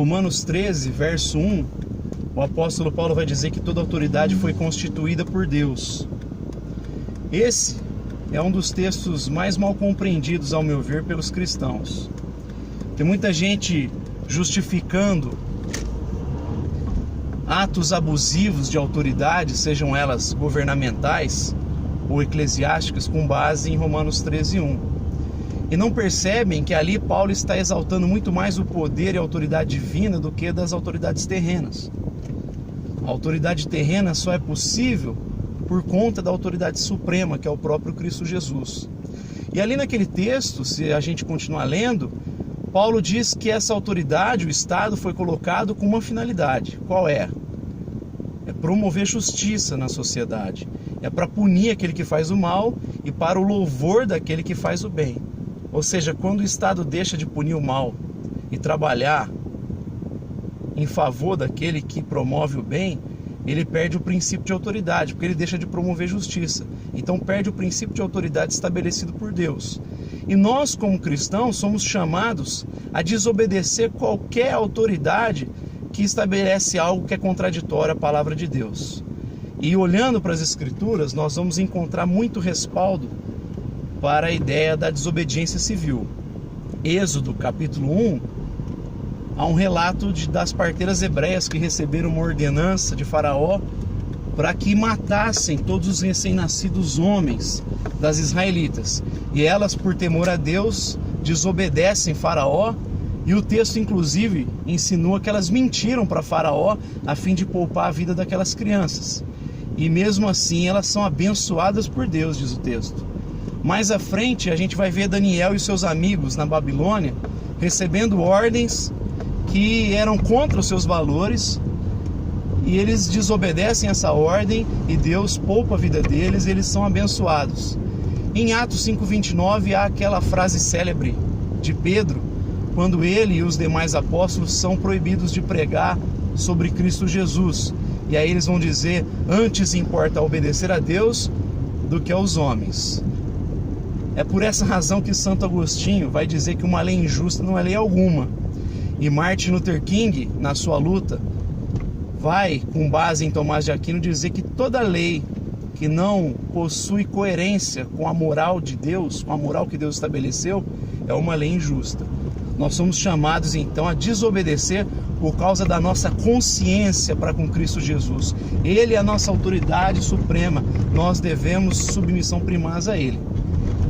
Romanos 13, verso 1, o apóstolo Paulo vai dizer que toda autoridade foi constituída por Deus. Esse é um dos textos mais mal compreendidos, ao meu ver, pelos cristãos. Tem muita gente justificando atos abusivos de autoridade, sejam elas governamentais ou eclesiásticas, com base em Romanos 13:1. E não percebem que ali Paulo está exaltando muito mais o poder e a autoridade divina do que das autoridades terrenas. A autoridade terrena só é possível por conta da autoridade suprema, que é o próprio Cristo Jesus. E ali naquele texto, se a gente continuar lendo, Paulo diz que essa autoridade, o Estado, foi colocado com uma finalidade. Qual é? É promover justiça na sociedade. É para punir aquele que faz o mal e para o louvor daquele que faz o bem. Ou seja, quando o Estado deixa de punir o mal e trabalhar em favor daquele que promove o bem, ele perde o princípio de autoridade, porque ele deixa de promover justiça. Então perde o princípio de autoridade estabelecido por Deus. E nós, como cristãos, somos chamados a desobedecer qualquer autoridade que estabelece algo que é contraditório à palavra de Deus. E olhando para as Escrituras, nós vamos encontrar muito respaldo para a ideia da desobediência civil. Êxodo, capítulo 1, há um relato das parteiras hebreias que receberam uma ordenança de Faraó para que matassem todos os recém-nascidos homens das israelitas. E elas, por temor a Deus, desobedecem Faraó, e o texto, inclusive, insinua que elas mentiram para Faraó a fim de poupar a vida daquelas crianças. E mesmo assim, elas são abençoadas por Deus, diz o texto. Mais à frente, a gente vai ver Daniel e seus amigos na Babilônia recebendo ordens que eram contra os seus valores, e eles desobedecem essa ordem e Deus poupa a vida deles e eles são abençoados. Em Atos 5:29 há aquela frase célebre de Pedro, quando ele e os demais apóstolos são proibidos de pregar sobre Cristo Jesus. E aí eles vão dizer: antes importa obedecer a Deus do que aos homens. É por essa razão que Santo Agostinho vai dizer que uma lei injusta não é lei alguma. E Martin Luther King, na sua luta, vai, com base em Tomás de Aquino, dizer que toda lei que não possui coerência com a moral de Deus, com a moral que Deus estabeleceu, é uma lei injusta. Nós somos chamados então a desobedecer por causa da nossa consciência para com Cristo Jesus. Ele é a nossa autoridade suprema, nós devemos submissão primaz a Ele.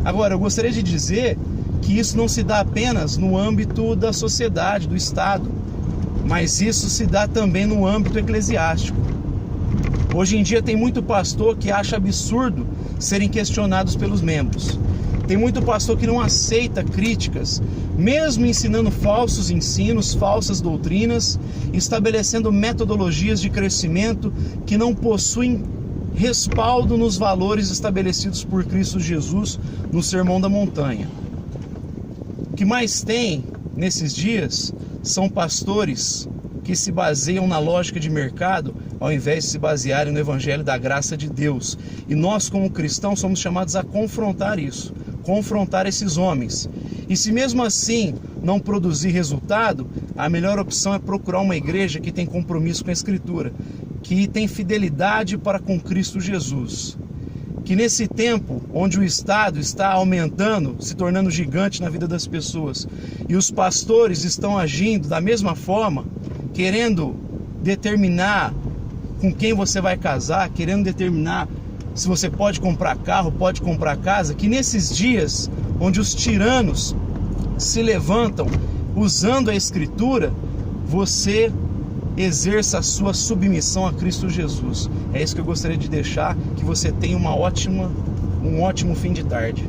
Agora, eu gostaria de dizer que isso não se dá apenas no âmbito da sociedade, do Estado, mas isso se dá também no âmbito eclesiástico. Hoje em dia tem muito pastor que acha absurdo serem questionados pelos membros. Tem muito pastor que não aceita críticas, mesmo ensinando falsos ensinos, falsas doutrinas, estabelecendo metodologias de crescimento que não possuem respaldo nos valores estabelecidos por Cristo Jesus no Sermão da Montanha. O que mais tem nesses dias são pastores que se baseiam na lógica de mercado ao invés de se basearem no Evangelho da graça de Deus. E nós, como cristãos, somos chamados a confrontar isso, confrontar esses homens. E se mesmo assim não produzir resultado, a melhor opção é procurar uma igreja que tem compromisso com a Escritura, que tem fidelidade para com Cristo Jesus. Que nesse tempo onde o Estado está aumentando, se tornando gigante na vida das pessoas, e os pastores estão agindo da mesma forma, querendo determinar com quem você vai casar, querendo determinar se você pode comprar carro, pode comprar casa, que nesses dias onde os tiranos se levantam usando a Escritura, você exerça a sua submissão a Cristo Jesus. É isso que eu gostaria de deixar, que você tenha um ótimo fim de tarde.